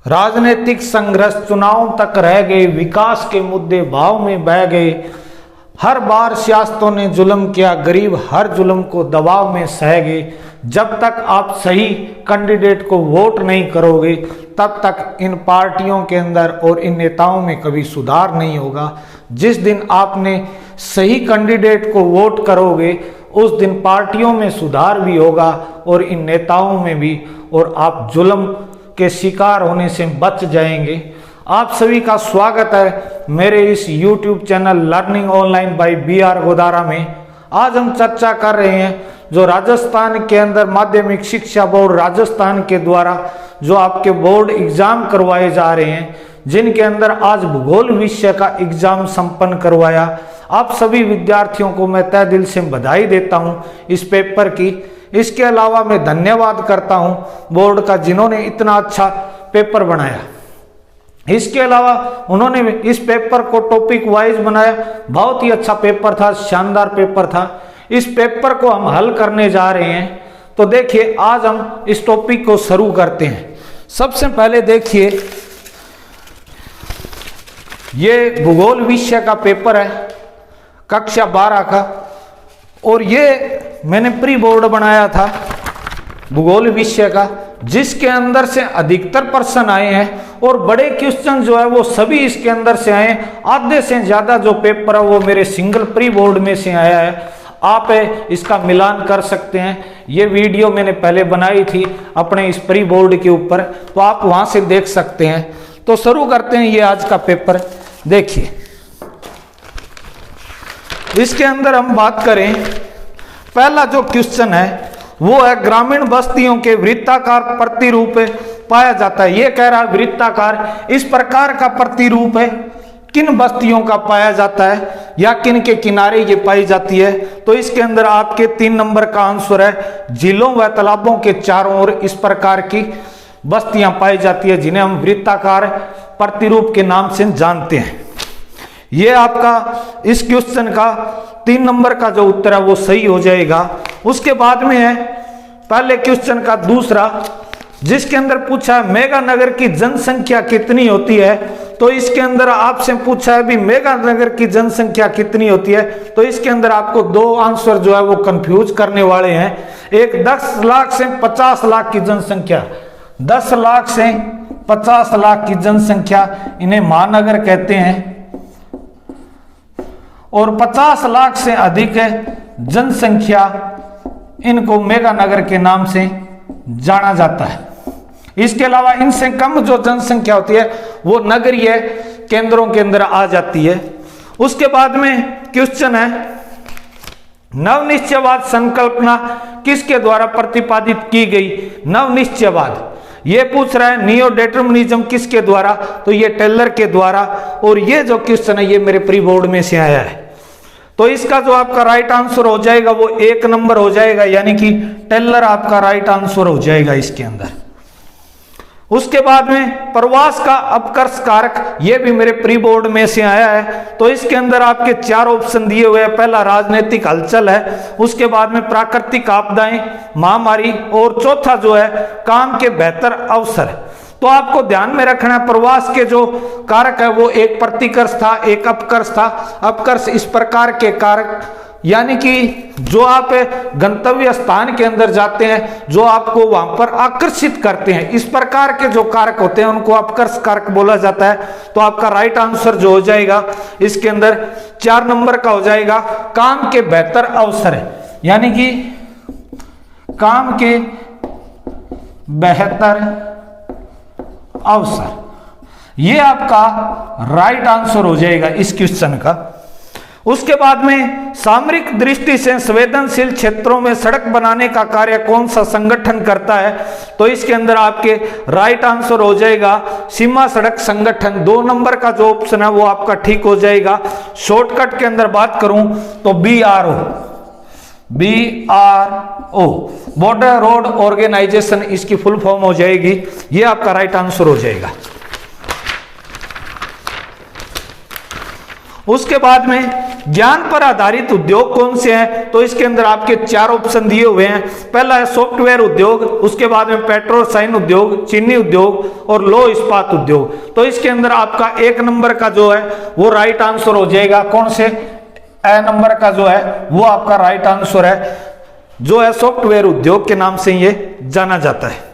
राजनीतिक संघर्ष चुनाव तक रह गए, विकास के मुद्दे भाव में बह गए। हर बार सियासतों ने जुल्म किया, गरीब हर जुल्म को दबाव में सह गए। जब तक आप सही कैंडिडेट को वोट नहीं करोगे तब तक इन पार्टियों के अंदर और इन नेताओं में कभी सुधार नहीं होगा। जिस दिन आपने सही कैंडिडेट को वोट करोगे उस दिन पार्टियों में सुधार भी होगा और इन नेताओं में भी, और आप जुल्म के शिकार होने से बच जाएंगे। आप सभी का स्वागत है मेरे इस YouTube channel learning online by BR Godara में। आज हम चर्चा कर रहे हैं जो राजस्थान के अंदर माध्यमिक शिक्षा बोर्ड राजस्थान के द्वारा जो आपके बोर्ड एग्जाम करवाए जा रहे हैं, जिनके अंदर आज भूगोल विषय का एग्जाम संपन्न करवाया। आप सभी विद्यार्थियों को मैं तहे दिल से बधाई देता हूं इस पेपर की। इसके अलावा मैं धन्यवाद करता हूं बोर्ड का जिन्होंने इतना अच्छा पेपर बनाया। इसके अलावा उन्होंने इस पेपर को टॉपिक वाइज बनाया, बहुत ही अच्छा पेपर था, शानदार पेपर था। इस पेपर को हम हल करने जा रहे हैं। तो देखिए आज हम इस टॉपिक को शुरू करते हैं। सबसे पहले देखिए ये भूगोल विषय का पेपर है कक्षा 12 का, और ये मैंने प्री बोर्ड बनाया था भूगोल विषय का, जिसके अंदर से अधिकतर प्रश्न आए हैं और बड़े क्वेश्चन जो है वो सभी इसके अंदर से आए हैं। आधे से ज्यादा जो पेपर है वो मेरे सिंगल प्री बोर्ड में से आया है। आप इसका मिलान कर सकते हैं। ये वीडियो मैंने पहले बनाई थी अपने इस प्री बोर्ड के ऊपर, तो आप वहां से देख सकते हैं। तो शुरू करते हैं ये आज का पेपर। देखिए इसके अंदर हम बात करें, पहला जो क्वेश्चन है वो है ग्रामीण बस्तियों के वृत्ताकार प्रतिरूप पाया जाता है। ये कह रहा है वृत्ताकार इस प्रकार का प्रतिरूप है किन बस्तियों का पाया जाता है या किन के किनारे ये पाई जाती है। तो इसके अंदर आपके 3 नंबर का आंसर है झीलों व तालाबों के चारों ओर इस प्रकार की बस्तियां पाई जाती है जिन्हें हम वृत्ताकार प्रतिरूप के नाम से जानते हैं। ये आपका इस क्वेश्चन का 3 नंबर का जो उत्तर है वो सही हो जाएगा। उसके बाद में है पहले क्वेश्चन का दूसरा, जिसके अंदर पूछा है मेगा नगर की जनसंख्या कितनी होती है। तो इसके अंदर आपसे पूछा है भी मेगा नगर की जनसंख्या कितनी होती है। तो इसके अंदर आपको 2 आंसर जो है वो कंफ्यूज करने वाले हैं। एक 10 लाख से 50 लाख की जनसंख्या, 10 लाख से 50 लाख की जनसंख्या इन्हें महानगर कहते हैं, और 50 लाख से अधिक जनसंख्या इनको मेगा नगर के नाम से जाना जाता है। इसके अलावा इनसे कम जो जनसंख्या होती है वो नगरीय केंद्रों के अंदर आ जाती है। उसके बाद में क्वेश्चन है नवनिश्चयवाद संकल्पना किसके द्वारा प्रतिपादित की गई। नवनिश्चयवाद ये पूछ रहा है नियो डिटरमिनिज्म किसके द्वारा। तो ये टेलर के द्वारा, और ये जो क्वेश्चन है ये मेरे प्री बोर्ड में से आया है। तो इसका जो आपका राइट आंसर हो जाएगा वो 1 नंबर हो जाएगा, यानी कि टेलर आपका राइट आंसर हो जाएगा इसके अंदर। उसके बाद में प्रवास का अपकर्ष कारक, ये भी मेरे प्री बोर्ड में से आया है। तो इसके अंदर आपके 4 ऑप्शन दिए हुए हैं। पहला राजनीतिक हलचल है, उसके बाद में प्राकृतिक आपदाएं, महामारी, और चौथा जो है काम के बेहतर अवसर। तो आपको ध्यान में रखना है प्रवास के जो कारक है वो एक प्रतिकर्ष था, एक अपकर्ष था। अपकर्ष इस प्रकार के कारक, यानी कि जो आप गंतव्य स्थान के अंदर जाते हैं, जो आपको वहां पर आकर्षित करते हैं, इस प्रकार के जो कारक होते हैं उनको अपकर्ष कारक बोला जाता है। तो आपका राइट आंसर जो हो जाएगा इसके अंदर 4 नंबर का हो जाएगा काम के बेहतर अवसर, यानी कि काम के बेहतर अवसर, ये आपका राइट आंसर हो जाएगा इस क्वेश्चन का। उसके बाद में सामरिक दृष्टि से संवेदनशील क्षेत्रों में सड़क बनाने का कार्य कौन सा संगठन करता है। तो इसके अंदर आपके राइट आंसर हो जाएगा सीमा सड़क संगठन। 2 नंबर का जो ऑप्शन है वो आपका ठीक हो जाएगा। शॉर्टकट के अंदर बात करूं तो BRO, बॉर्डर रोड ऑर्गेनाइजेशन इसकी फुल फॉर्म हो जाएगी। ये आपका राइट आंसर हो जाएगा। उसके बाद में ज्ञान पर आधारित उद्योग कौन से हैं, तो इसके अंदर आपके 4 ऑप्शन दिए हुए हैं। पहला है सॉफ्टवेयर उद्योग, उसके बाद में पेट्रो रसायन उद्योग, चीनी उद्योग और लौह इस्पात उद्योग। तो इसके अंदर आपका 1 नंबर का जो है वो राइट आंसर हो जाएगा। कौन से? ए नंबर का जो है वो आपका राइट आंसर है, जो है सॉफ्टवेयर उद्योग के नाम से ये जाना जाता है।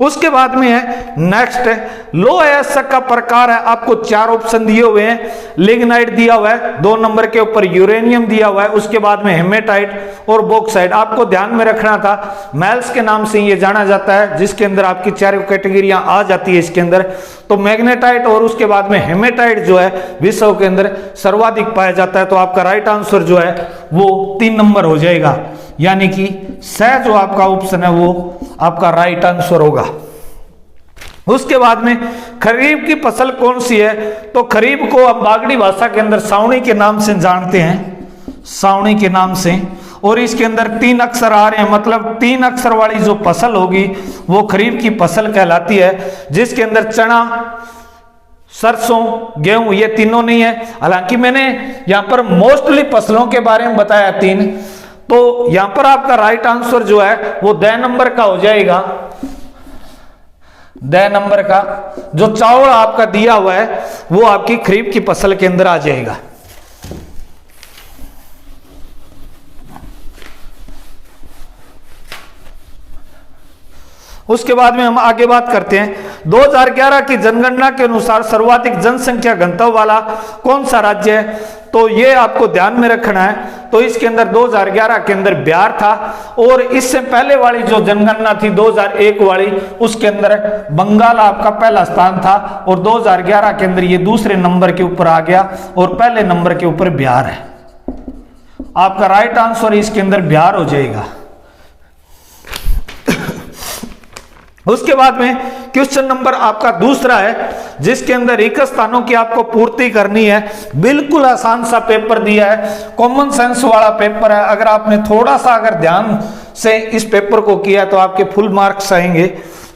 उसके बाद में है नेक्स्ट है लोह अयस्क का प्रकार है। आपको 4 ऑप्शन दिए हुए हैं। लिग्नाइट दिया हुआ है, 2 नंबर के ऊपर यूरेनियम दिया हुआ है, उसके बाद में हेमेटाइट और बॉक्साइट। आपको ध्यान में रखना था मेल्स के नाम से ये जाना जाता है, जिसके अंदर आपकी 4 कैटेगरियां आ जाती है इसके अंदर। तो मैग्नेटाइट और उसके बाद में हेमेटाइट जो है विश्व के अंदर सर्वाधिक पाया जाता है। तो आपका राइट आंसर जो है वो 3 नंबर हो जाएगा, यानी कि स जो आपका ऑप्शन है वो आपका राइट आंसर होगा। उसके बाद में खरीफ की फसल कौन सी है, तो खरीफ को हम बागड़ी भाषा के अंदर सावणी के नाम से जानते हैं, सावणी के नाम से। और इसके अंदर 3 अक्षर आ रहे हैं, मतलब 3 अक्षर वाली जो फसल होगी वो खरीफ की फसल कहलाती है, जिसके अंदर चना, सरसों, गेहूं ये तीनों नहीं है। हालांकि मैंने यहां पर मोस्टली फसलों के बारे में बताया 3, तो यहां पर आपका राइट आंसर जो है वो 2 नंबर का हो जाएगा। 2 नंबर का जो चावल आपका दिया हुआ है वो आपकी खरीफ की फसल के अंदर आ जाएगा। उसके बाद में हम आगे बात करते हैं 2011 की जनगणना के अनुसार सर्वाधिक जनसंख्या घनत्व वाला कौन सा राज्य है, तो ये आपको ध्यान में रखना है। तो इसके अंदर 2011 के अंदर बिहार था, और इससे पहले वाली जो जनगणना थी 2001 वाली, उसके अंदर बंगाल आपका पहला स्थान था, और 2011 के अंदर ये दूसरे नंबर के ऊपर आ गया और पहले नंबर के ऊपर बिहार है। आपका राइट आंसर इसके अंदर बिहार हो जाएगा। उसके बाद में क्वेश्चन नंबर आपका दूसरा है, जिसके अंदर रिक्त स्थानों की आपको पूर्ति करनी है। बिल्कुल आसान सा पेपर दिया है, कॉमन सेंस वाला पेपर है। अगर आपने थोड़ा सा अगर ध्यान से इस पेपर को किया तो आपके फुल मार्क्स आएंगे।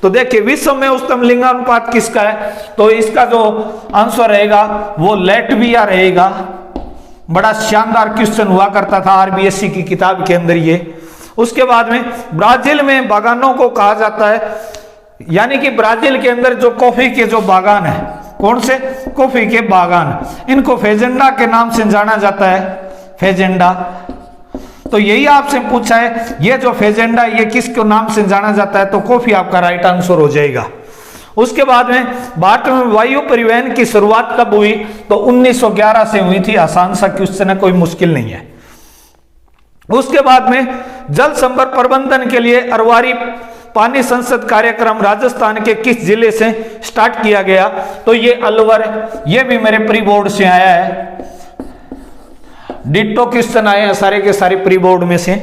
तो देखिए विश्व में उच्चतम लिंगानुपात किसका है, तो इसका जो आंसर रहेगा वो लैटविया रहेगा। बड़ा शानदार क्वेश्चन हुआ करता था आरबीएससी की किताब के अंदर ये। उसके बाद में ब्राजील में बागानों को कहा जाता है, यानी कि ब्राजील के अंदर जो कॉफी के जो बागान है, कौन से? कॉफी के बागान, इनको फेजेंडा के नाम से जाना जाता है, फेजेंडा। तो यही आपसे पूछा है, ये जो फेजेंडा ये किसके नाम से जाना जाता है, तो कॉफी आपका राइट आंसर हो जाएगा। उसके बाद में भारत में वायु परिवहन की शुरुआत कब हुई, तो 1911 से हुई थी। आसान सा क्वेश्चन है, कोई मुश्किल नहीं है। उसके बाद में जल संपदा प्रबंधन के लिए अरवारी पानी संसद कार्यक्रम राजस्थान के किस जिले से स्टार्ट किया गया, तो ये अलवर, ये भी मेरे प्री बोर्ड से आया है। डिट्टो क्वेश्चन आए हैं सारे के सारे प्री बोर्ड में से।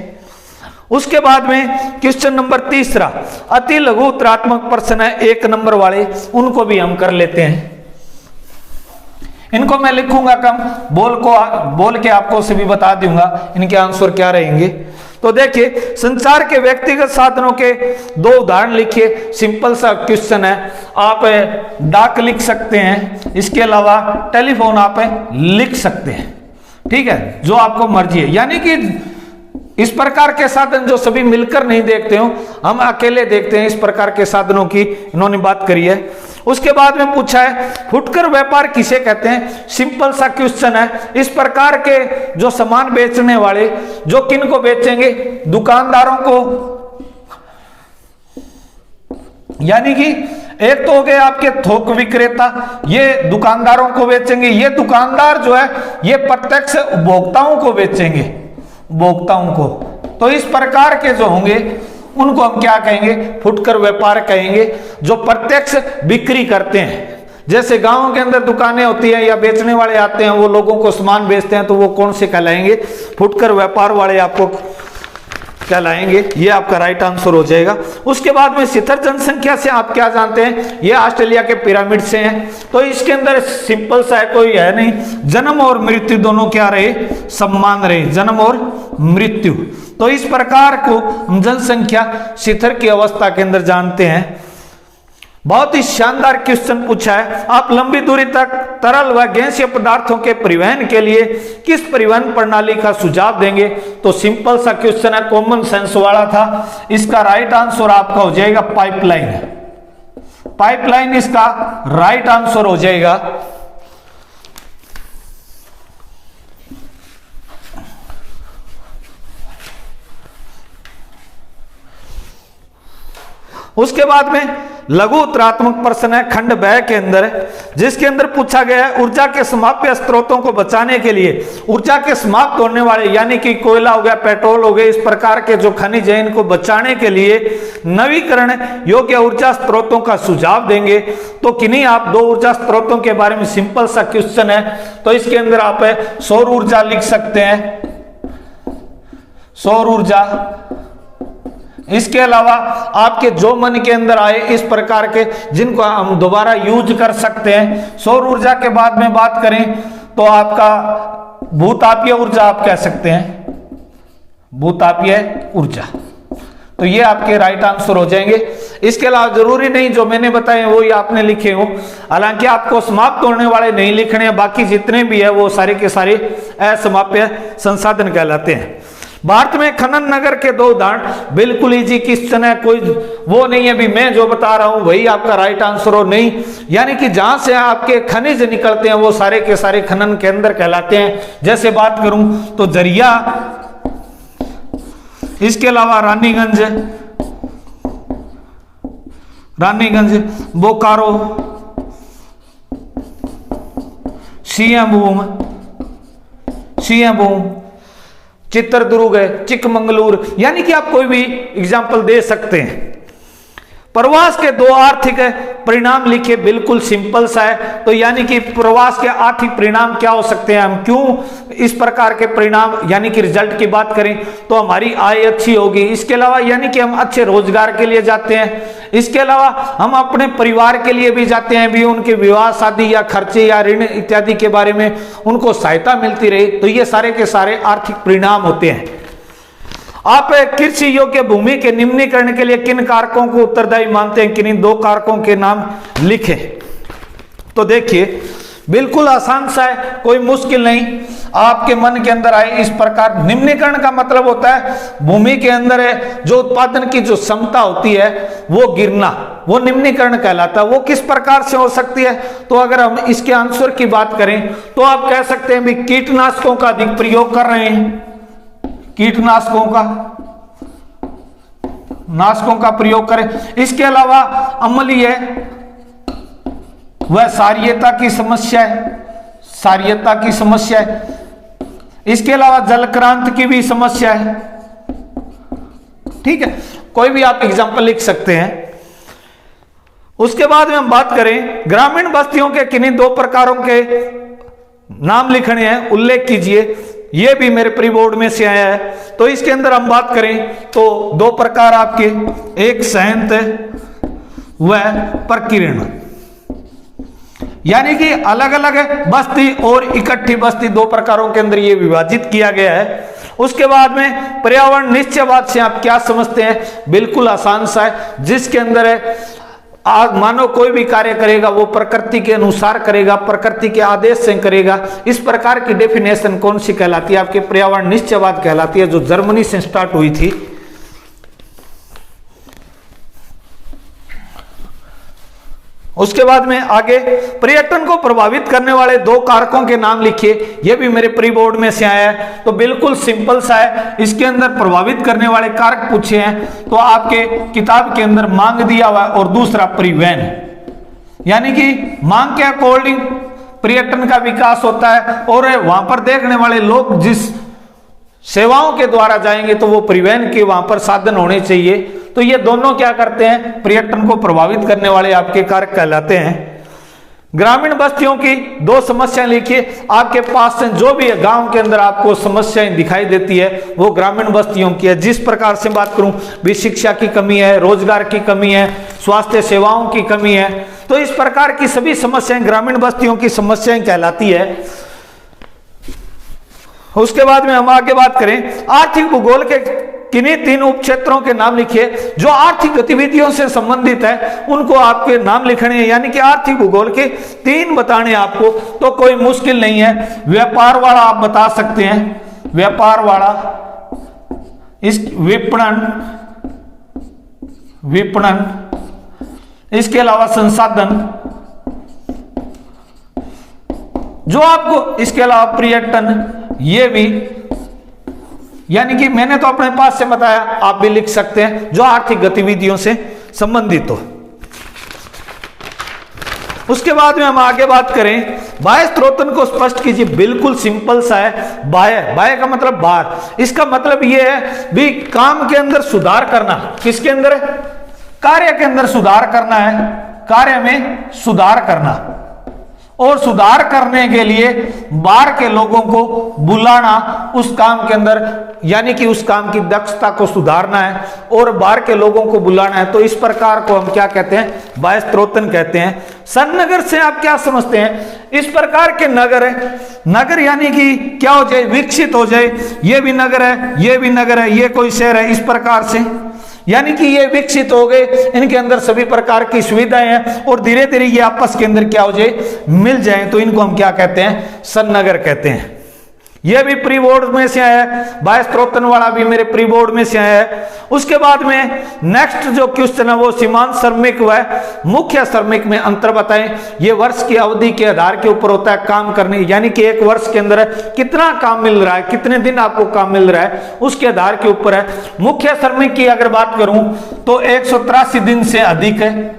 उसके बाद में क्वेश्चन नंबर तीसरा अति लघु उत्तरात्मक प्रश्न है 1 नंबर वाले, उनको भी हम कर लेते हैं। इनको मैं लिखूंगा कम, बोल के आपको से भी बता दूंगा इनके आंसर क्या रहेंगे। तो देखिए संचार के व्यक्तिगत साधनों के 2 उदाहरण लिखिए। सिंपल सा क्वेश्चन है, आप डाक लिख सकते हैं, इसके अलावा टेलीफोन आप लिख सकते हैं, ठीक है, जो आपको मर्जी है। यानी कि इस प्रकार के साधन जो सभी मिलकर नहीं देखते हो, हम अकेले देखते हैं, इस प्रकार के साधनों की इन्होंने बात करी है। उसके बाद में पूछा है फुटकर व्यापार किसे कहते हैं। सिंपल सा क्वेश्चन है। इस प्रकार के जो सामान बेचने वाले जो किन को बेचेंगे, दुकानदारों को, यानी कि एक तो हो गए आपके थोक विक्रेता, ये दुकानदारों को बेचेंगे। ये दुकानदार जो है ये प्रत्यक्ष उपभोक्ताओं को बेचेंगे, उपभोक्ताओं को। तो इस प्रकार के जो होंगे उनको हम क्या कहेंगे, फुटकर व्यापार कहेंगे, जो प्रत्यक्ष बिक्री करते हैं। जैसे गांव के अंदर दुकानें होती हैं या बेचने वाले आते हैं, वो लोगों को सामान बेचते हैं, तो वो कौन से कहलाएंगे, फुटकर व्यापार वाले आपको कहलाएंगे। ये आपका राइट आंसर हो जाएगा। उसके बाद में शिथिल जनसंख्या से आप क्या जानते हैं, ये ऑस्ट्रेलिया के पिरामिड से हैं। तो इसके अंदर सिंपल सा है, कोई है नहीं, जन्म और मृत्यु दोनों क्या रहे, समान रहे, जन्म और मृत्यु। तो इस प्रकार को हम जनसंख्या शिथिल की अवस्था के अंदर जानते हैं। बहुत ही शानदार क्वेश्चन पूछा है। आप लंबी दूरी तक तरल व गैसीय पदार्थों के परिवहन के लिए किस परिवहन प्रणाली का सुझाव देंगे? तो सिंपल सा क्वेश्चन है, कॉमन सेंस वाला था। इसका राइट आंसर आपका हो जाएगा पाइपलाइन। पाइपलाइन इसका राइट आंसर हो जाएगा। उसके बाद में लघु उत्तरात्मक प्रश्न है खंड ब के अंदर, जिसके अंदर पूछा गया है ऊर्जा के समाप्य स्रोतों को बचाने के लिए ऊर्जा के समाप्त होने वाले यानी कि कोयला हो गया, पेट्रोल हो गए, इस प्रकार के जो खनिज है इनको बचाने के लिए नवीकरण योग्य ऊर्जा स्रोतों का सुझाव देंगे। तो किन्हीं आप दो ऊर्जा स्रोतों के बारे में सिंपल सा क्वेश्चन है, तो इसके अंदर आप सौर ऊर्जा लिख सकते हैं, सौर ऊर्जा। इसके अलावा आपके जो मन के अंदर आए इस प्रकार के जिनको हम दोबारा यूज कर सकते हैं। सौर ऊर्जा के बाद में बात करें तो आपका भूतापीय ऊर्जा आप कह सकते हैं, भूतापीय ऊर्जा। तो ये आपके राइट आंसर हो जाएंगे। इसके अलावा जरूरी नहीं जो मैंने बताए वो ही आपने लिखे हो, हालांकि आपको समाप्त होने वाले नहीं लिखने हैं, बाकी जितने भी है वो सारे के सारे असमाप्य संसाधन कहलाते हैं। भारत में खनन नगर के दो उदाहरण, बिल्कुल इजी क्वेश्चन है, कोई वो नहीं है भी मैं जो बता रहा हूं वही आपका राइट आंसर हो, नहीं, यानी कि जहां से आपके खनिज निकलते हैं वो सारे के सारे खनन के अंदर कहलाते हैं। जैसे बात करूं तो जरिया, इसके अलावा रानीगंज, बोकारो, सिंहभूम, चित्रदुर्ग है, चिकमंगलूर, यानी कि आप कोई भी एग्जाम्पल दे सकते हैं। प्रवास के दो आर्थिक परिणाम लिखे, बिल्कुल सिंपल सा है। तो यानी कि प्रवास के आर्थिक परिणाम क्या हो सकते हैं, हम क्यों इस प्रकार के परिणाम यानी कि रिजल्ट की बात करें तो हमारी आय अच्छी होगी। इसके अलावा यानी कि हम अच्छे रोजगार के लिए जाते हैं, इसके अलावा हम अपने परिवार के लिए भी जाते हैं, भी उनके विवाह शादी या खर्चे या ऋण इत्यादि के बारे में उनको सहायता मिलती रहे। तो ये सारे के सारे आर्थिक परिणाम होते हैं। आप कृषि योग्य भूमि के निम्नीकरण के लिए किन कारकों को उत्तरदायी मानते हैं, किन्हीं दो कारकों के नाम लिखें। तो देखिए बिल्कुल आसान सा है, कोई मुश्किल नहीं, आपके मन के अंदर आए इस प्रकार। निम्नीकरण का मतलब होता है भूमि के अंदर है जो उत्पादन की जो क्षमता होती है वो गिरना, वो निम्नीकरण कहलाता है। वो किस प्रकार से हो सकती है, तो अगर हम इसके आंसर की बात करें तो आप कह सकते हैं भी कीटनाशकों का अधिक प्रयोग कर रहे हैं, कीटनाशकों का प्रयोग करें। इसके अलावा अम्लीय वह क्षारीयता की समस्या है, इसके अलावा जलक्रांत की भी समस्या है। ठीक है, कोई भी आप एग्जांपल लिख सकते हैं। उसके बाद में हम बात करें ग्रामीण बस्तियों के किन्हीं दो प्रकारों के नाम लिखने हैं, उल्लेख कीजिए। ये भी मेरे प्री बोर्ड में से आया है। तो इसके अंदर हम बात करें तो दो प्रकार आपके, एक संयंत्र व प्रकीर्ण, यानी कि अलग अलग बस्ती और इकट्ठी बस्ती, दो प्रकारों के अंदर ये विभाजित किया गया है। उसके बाद में पर्यावरण निश्चयवाद से आप क्या समझते हैं, बिल्कुल आसान सा है, जिसके अंदर है मानव कोई भी कार्य करेगा वो प्रकृति के अनुसार करेगा, प्रकृति के आदेश से करेगा। इस प्रकार की डेफिनेशन कौन सी कहलाती है, आपके पर्यावरण निश्चयवाद कहलाती है, जो जर्मनी से स्टार्ट हुई थी। उसके बाद में आगे पर्यटन को प्रभावित करने वाले दो कारकों के नाम लिखिए। यह भी मेरे प्री बोर्ड में से आया है, तो बिल्कुल सिंपल सा है। इसके अंदर प्रभावित करने वाले कारक पूछे हैं, तो आपके किताब के अंदर मांग दिया हुआ और दूसरा परिवहन, यानी कि मांग के अकॉर्डिंग पर्यटन का विकास होता है और वहां पर देखने वाले लोग जिस सेवाओं के द्वारा जाएंगे तो वो परिवहन के वहां पर साधन होने चाहिए। तो ये दोनों क्या करते हैं, पर्यटन को प्रभावित करने वाले आपके कारक कहलाते हैं। ग्रामीण बस्तियों की दो समस्याएं लिखिए। आपके पास से जो भी गांव के अंदर आपको समस्याएं दिखाई देती है वो ग्रामीण बस्तियों की है। जिस प्रकार से बात करूं भी शिक्षा की कमी है, रोजगार की कमी है, स्वास्थ्य सेवाओं की कमी है, तो इस प्रकार की सभी समस्याएं ग्रामीण बस्तियों की समस्याएं कहलाती है। उसके बाद में हम आगे बात करें आर्थिक भूगोल के किन्हीं 3 उप क्षेत्रों के नाम लिखिए जो आर्थिक गतिविधियों से संबंधित है, उनको आपके नाम लिखने हैं, यानी कि आर्थिक भूगोल के 3 बताने आपको, तो कोई मुश्किल नहीं है। व्यापार वाला आप बता सकते हैं, व्यापार वाला, इस विपणन, इसके अलावा संसाधन जो आपको, इसके अलावा पर्यटन, ये भी, यानी कि मैंने तो अपने पास से बताया, आप भी लिख सकते हैं जो आर्थिक गतिविधियों से संबंधित हो। उसके बाद में हम आगे बात करें, बाह्य स्त्रोतन को स्पष्ट कीजिए। बिल्कुल सिंपल सा है, बाह्य, बाह्य का मतलब बाहर। इसका मतलब यह है भी काम के अंदर सुधार करना। किसके अंदर? कार्य के अंदर सुधार करना है, कार्य में सुधार करना, और सुधार करने के लिए बाहर के लोगों को बुलाना उस काम के अंदर, यानी कि उस काम की दक्षता को सुधारना है और बाहर के लोगों को बुलाना है। तो इस प्रकार को हम क्या कहते हैं? बाह्य स्त्रोतन कहते हैं। सन्नगर से आप क्या समझते हैं? इस प्रकार के नगर है, नगर यानी कि क्या हो जाए? विकसित हो जाए। ये भी नगर है, ये भी नगर है, ये कोई शहर है, इस प्रकार से, यानी कि ये विकसित हो गए, इनके अंदर सभी प्रकार की सुविधाएं हैं और धीरे धीरे ये आपस के अंदर क्या हो जाए? मिल जाए। तो इनको हम क्या कहते हैं? सन्नगर कहते हैं। ये भी प्री बोर्ड में से आया है, बाह्य स्त्रोतन वाला भी मेरे प्री बोर्ड में से आया है। उसके बाद में नेक्स्ट जो क्वेश्चन है वो सीमांत श्रमिक व मुख्य श्रमिक में अंतर बताएं। ये वर्ष की अवधि के आधार के ऊपर होता है काम करने, यानी कि एक वर्ष के अंदर कितना काम मिल रहा है, कितने दिन आपको काम मिल रहा है, उसके आधार के ऊपर है। मुख्य श्रमिक की अगर बात करूं तो 183 दिन से अधिक है,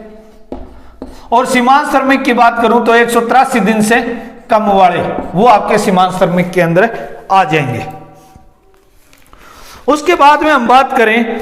और सीमांत श्रमिक की बात करूं तो 183 दिन से कम वाले, वो आपके सीमांत श्रमिक के अंदर आ जाएंगे। उसके बाद में हम बात करें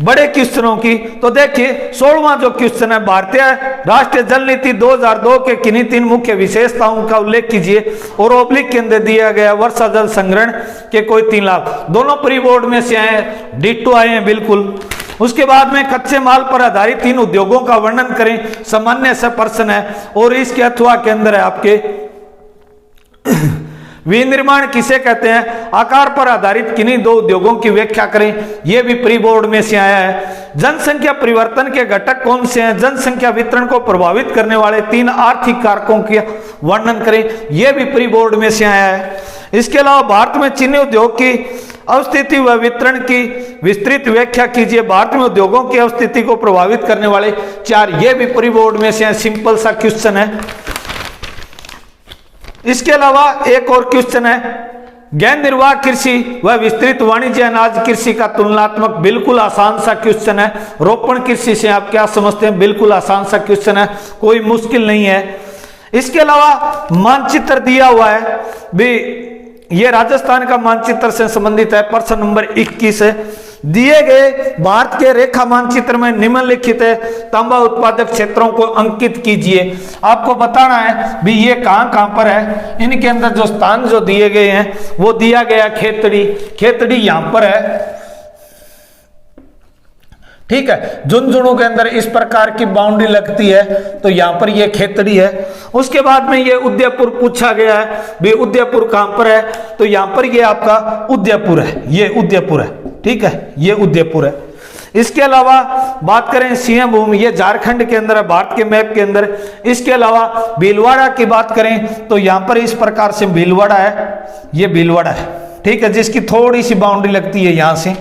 बड़े क्वेश्चनों की, तो देखिए 16वां जो क्वेश्चन है, भारतीय राष्ट्रीय जल नीति 2002 के किन्हीं 3 मुख्य विशेषताओं का उल्लेख कीजिए, और ओब्लिक के अंदर दिया गया वर्षा जल संग्रहण के कोई 3 लाभ। दोनों प्री बोर्ड में से आए, डिट्टो आए हैं बिल्कुल। उसके बाद में कच्चे माल पर आधारित 3 उद्योगों का वर्णन करें, सामान्य से प्रश्न है, और इसके अथवा के अंदर है आपके विनिर्माण किसे कहते हैं, आकार पर आधारित किन्हीं 2 उद्योगों की व्याख्या करें, यह भी प्री बोर्ड में से आया है। जनसंख्या परिवर्तन के घटक कौन से हैं, जनसंख्या वितरण को प्रभावित करने वाले 3 आर्थिक कारकों के वर्णन करें, यह भी प्री बोर्ड में से आया है। इसके अलावा भारत में चीनी उद्योग की अवस्थिति व वितरण की विस्तृत व्याख्या कीजिए, भारत में उद्योगों की अवस्थिति को प्रभावित करने वाले 4, यह भी प्री बोर्ड में से सिंपल सा क्वेश्चन है। इसके अलावा एक और क्वेश्चन है, गैर निर्वाह कृषि व विस्तृत वाणिज्य अनाज कृषि का तुलनात्मक, बिल्कुल आसान सा क्वेश्चन है। रोपण कृषि से आप क्या समझते हैं? बिल्कुल आसान सा क्वेश्चन है, कोई मुश्किल नहीं है। इसके अलावा मानचित्र दिया हुआ है भी, ये राजस्थान का मानचित्र से संबंधित है, प्रश्न नंबर 21 है। दिए गए भारत के रेखा मानचित्र में निम्नलिखित है तांबा उत्पादक क्षेत्रों को अंकित कीजिए। आपको बताना है भी ये कहां पर है, इनके अंदर जो स्थान जो दिए गए हैं वो दिया गया खेतड़ी, खेतड़ी यहां पर है, ठीक है। झुंझुनू के अंदर इस प्रकार की बाउंड्री लगती है, तो यहां पर ये खेतड़ी है। उसके बाद में ये उदयपुर पूछा गया है, भी उदयपुर कहां पर है, तो यहां पर ये आपका उदयपुर है, ये उदयपुर है, ठीक है, ये उदयपुर है। इसके अलावा बात करें सिंह भूमि, ये झारखंड के अंदर है भारत के मैप के अंदर। इसके अलावा भीलवाड़ा की बात करें तो यहां पर इस प्रकार से भीलवाड़ा है, ये भीलवाड़ा है, ठीक है, जिसकी थोड़ी सी बाउंड्री लगती है यहां से।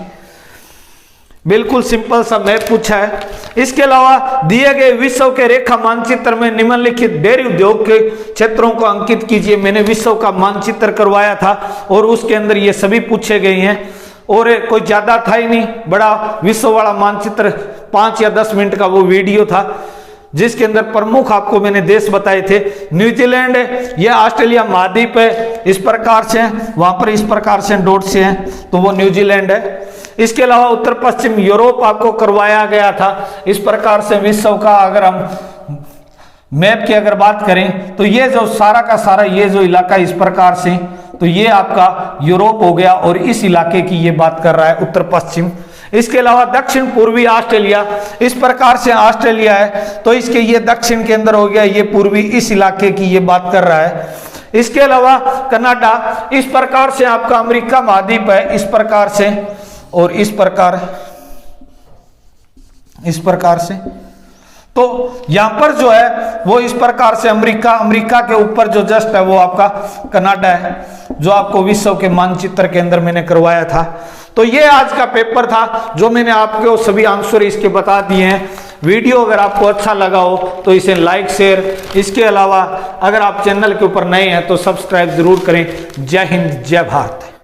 बिल्कुल सिंपल सा मैप पूछा है। इसके अलावा दिए गए विश्व के रेखा मानचित्र में निम्नलिखित डेयरी उद्योग के क्षेत्रों को अंकित कीजिए। मैंने विश्व का मानचित्र करवाया था और उसके अंदर ये सभी पूछे गए हैं, और कोई ज्यादा था ही नहीं, बड़ा विश्व वाला मानचित्र 5 या 10 मिनट का वो वीडियो था, जिसके अंदर प्रमुख आपको मैंने देश बताए थे। न्यूजीलैंड है, यह ऑस्ट्रेलिया महाद्वीप है, इस प्रकार से वहां पर इस प्रकार से डॉट से है, तो वो न्यूजीलैंड है। इसके अलावा उत्तर पश्चिम यूरोप आपको करवाया गया था। इस प्रकार से विश्व का अगर हम मैप की अगर बात करें तो ये जो सारा का सारा ये जो इलाका इस प्रकार से, तो ये आपका यूरोप हो गया, और इस इलाके की ये बात कर रहा है उत्तर पश्चिम। इसके अलावा दक्षिण पूर्वी ऑस्ट्रेलिया, इस प्रकार से ऑस्ट्रेलिया है, तो इसके ये दक्षिण के अंदर हो गया, ये पूर्वी इस इलाके की ये बात कर रहा है। इसके अलावा कनाडा, इस प्रकार से आपका अमेरिका महाद्वीप है, इस प्रकार से, और इस प्रकार से तो यहां पर जो है वो इस प्रकार से अमेरिका के ऊपर जो जस्ट है वो आपका कनाडा है, जो आपको विश्व के मानचित्र के अंदर मैंने करवाया था। तो ये आज का पेपर था जो मैंने आपको सभी आंसर इसके बता दिए हैं। वीडियो अगर आपको अच्छा लगा हो तो इसे लाइक शेयर, इसके अलावा अगर आप चैनल के ऊपर नए हैं तो सब्सक्राइब जरूर करें। जय हिंद, जय भारत।